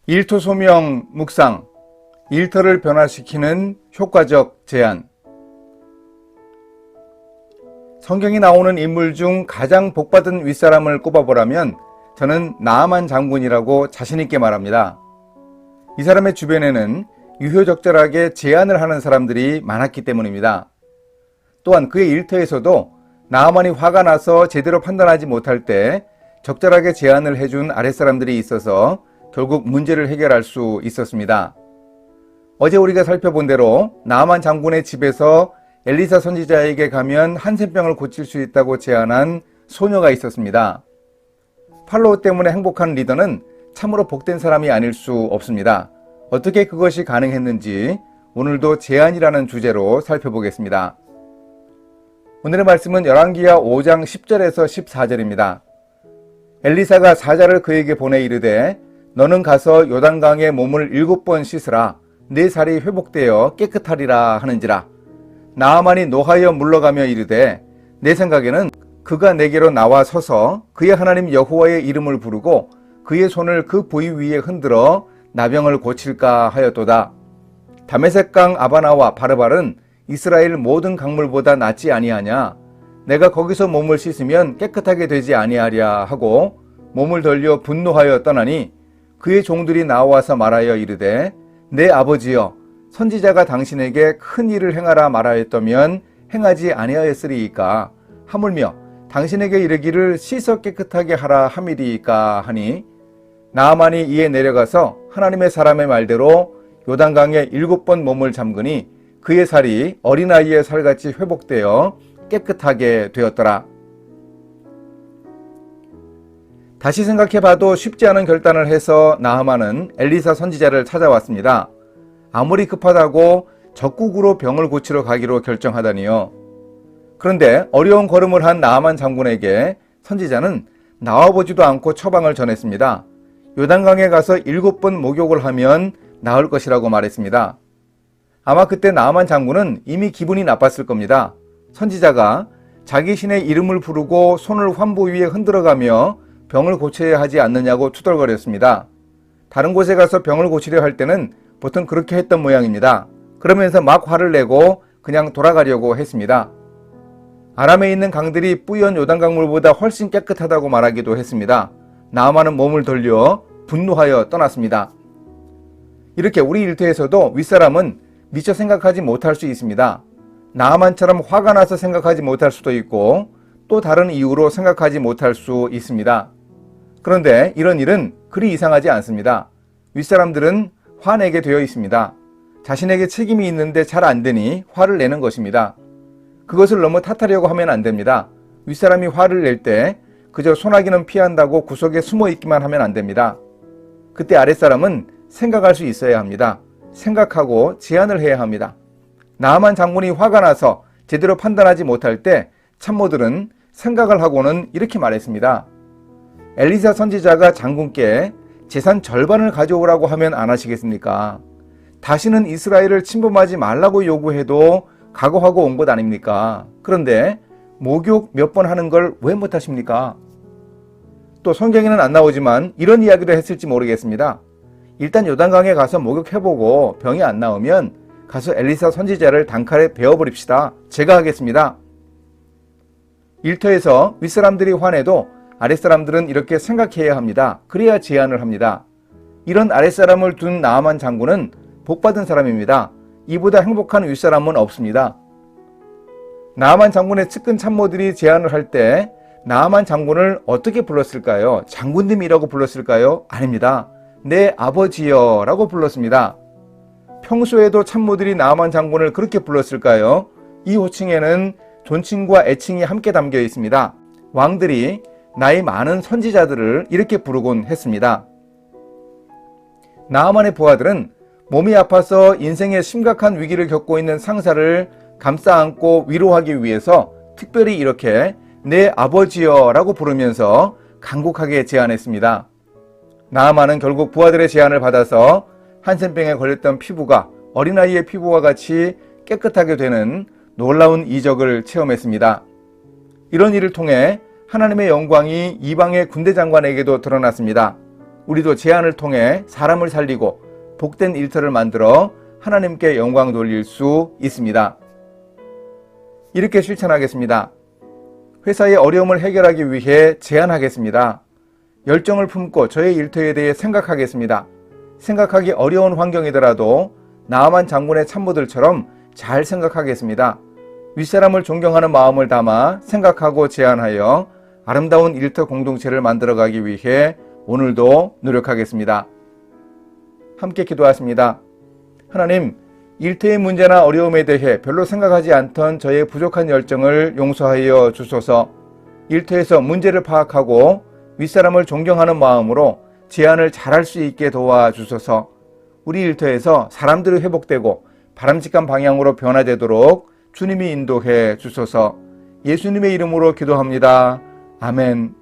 일토 소명 묵상, 일터를 변화시키는 효과적 제안. 성경에 나오는 인물 중 가장 복받은 윗사람을 꼽아보라면 저는 나아만 장군이라고 자신있게 말합니다. 이 사람의 주변에는 유효적절하게 제안을 하는 사람들이 많았기 때문입니다. 또한 그의 일터에서도 나아만이 화가 나서 제대로 판단하지 못할 때 적절하게 제안을 해준 아랫사람들이 있어서 결국 문제를 해결할 수 있었습니다. 어제 우리가 살펴본 대로 나아만 장군의 집에서 엘리사 선지자에게 가면 한센병을 고칠 수 있다고 제안한 소녀가 있었습니다. 팔로우 때문에 행복한 리더는 참으로 복된 사람이 아닐 수 없습니다. 어떻게 그것이 가능했는지 오늘도 제안이라는 주제로 살펴보겠습니다. 오늘의 말씀은 열왕기하 5장 10절에서 14절입니다. 엘리사가 사자를 그에게 보내 이르되 너는 가서 요단강에 몸을 7번 씻으라. 네 살이 회복되어 깨끗하리라 하는지라. 나아만이 노하여 물러가며 이르되 내 생각에는 그가 내게로 나와 서서 그의 하나님 여호와의 이름을 부르고 그의 손을 그 부위 위에 흔들어 나병을 고칠까 하였도다. 다메섹강 아바나와 바르발은 이스라엘 모든 강물보다 낫지 아니하냐. 내가 거기서 몸을 씻으면 깨끗하게 되지 아니하랴 하고 몸을 돌려 분노하여 떠나니 그의 종들이 나와서 말하여 이르되 내 아버지여 선지자가 당신에게 큰 일을 행하라 말하였다면 행하지 아니하였으리이까. 하물며 당신에게 이르기를 씻어 깨끗하게 하라 함이리이까 하니 나아만이 이에 내려가서 하나님의 사람의 말대로 요단강에 7번 몸을 잠그니 그의 살이 어린아이의 살같이 회복되어 깨끗하게 되었더라. 다시 생각해봐도 쉽지 않은 결단을 해서 나아만은 엘리사 선지자를 찾아왔습니다. 아무리 급하다고 적국으로 병을 고치러 가기로 결정하다니요. 그런데 어려운 걸음을 한 나아만 장군에게 선지자는 나와보지도 않고 처방을 전했습니다. 요단강에 가서 7번 목욕을 하면 나을 것이라고 말했습니다. 아마 그때 나아만 장군은 이미 기분이 나빴을 겁니다. 선지자가 자기 신의 이름을 부르고 손을 환부 위에 흔들어가며 병을 고쳐야 하지 않느냐고 투덜거렸습니다. 다른 곳에 가서 병을 고치려 할 때는 보통 그렇게 했던 모양입니다. 그러면서 막 화를 내고 그냥 돌아가려고 했습니다. 아람에 있는 강들이 뿌연 요단강물보다 훨씬 깨끗하다고 말하기도 했습니다. 나아만은 몸을 돌려 분노하여 떠났습니다. 이렇게 우리 일터에서도 윗사람은 미처 생각하지 못할 수 있습니다. 나아만처럼 화가 나서 생각하지 못할 수도 있고 또 다른 이유로 생각하지 못할 수 있습니다. 그런데 이런 일은 그리 이상하지 않습니다. 윗사람들은 화내게 되어 있습니다. 자신에게 책임이 있는데 잘 안 되니 화를 내는 것입니다. 그것을 너무 탓하려고 하면 안 됩니다. 윗사람이 화를 낼 때 그저 소나기는 피한다고 구석에 숨어 있기만 하면 안 됩니다. 그때 아랫사람은 생각할 수 있어야 합니다. 생각하고 제안을 해야 합니다. 나아만 장군이 화가 나서 제대로 판단하지 못할 때 참모들은 생각을 하고는 이렇게 말했습니다. 엘리사 선지자가 장군께 재산 절반을 가져오라고 하면 안 하시겠습니까? 다시는 이스라엘을 침범하지 말라고 요구해도 각오하고 온 것 아닙니까? 그런데 목욕 몇 번 하는 걸 왜 못하십니까? 또 성경에는 안 나오지만 이런 이야기도 했을지 모르겠습니다. 일단 요단강에 가서 목욕해보고 병이 안 나오면 가서 엘리사 선지자를 단칼에 베어버립시다. 제가 하겠습니다. 일터에서 윗사람들이 화내도 아랫사람들은 이렇게 생각해야 합니다. 그래야 제안을 합니다. 이런 아랫사람을 둔 나아만 장군은 복받은 사람입니다. 이보다 행복한 윗사람은 없습니다. 나아만 장군의 측근 참모들이 제안을 할 때 나아만 장군을 어떻게 불렀을까요? 장군님이라고 불렀을까요? 아닙니다. 내 아버지여 라고 불렀습니다. 평소에도 참모들이 나아만 장군을 그렇게 불렀을까요? 이 호칭에는 존칭과 애칭이 함께 담겨 있습니다. 왕들이 나이 많은 선지자들을 이렇게 부르곤 했습니다. 나아만의 부하들은 몸이 아파서 인생의 심각한 위기를 겪고 있는 상사를 감싸 안고 위로하기 위해서 특별히 이렇게 내 아버지여 라고 부르면서 간곡하게 제안했습니다. 나아만은 결국 부하들의 제안을 받아서 한센병에 걸렸던 피부가 어린아이의 피부와 같이 깨끗하게 되는 놀라운 이적을 체험했습니다. 이런 일을 통해 하나님의 영광이 이방의 군대 장관에게도 드러났습니다. 우리도 제안을 통해 사람을 살리고 복된 일터를 만들어 하나님께 영광 돌릴 수 있습니다. 이렇게 실천하겠습니다. 회사의 어려움을 해결하기 위해 제안하겠습니다. 열정을 품고 저의 일터에 대해 생각하겠습니다. 생각하기 어려운 환경이더라도 나아만 장군의 참모들처럼 잘 생각하겠습니다. 윗사람을 존경하는 마음을 담아 생각하고 제안하여 아름다운 일터 공동체를 만들어가기 위해 오늘도 노력하겠습니다. 함께 기도하십니다. 하나님, 일터의 문제나 어려움에 대해 별로 생각하지 않던 저의 부족한 열정을 용서하여 주소서. 일터에서 문제를 파악하고 윗사람을 존경하는 마음으로 제안을 잘할 수 있게 도와주소서. 우리 일터에서 사람들이 회복되고 바람직한 방향으로 변화되도록 주님이 인도해 주소서. 예수님의 이름으로 기도합니다. 아멘.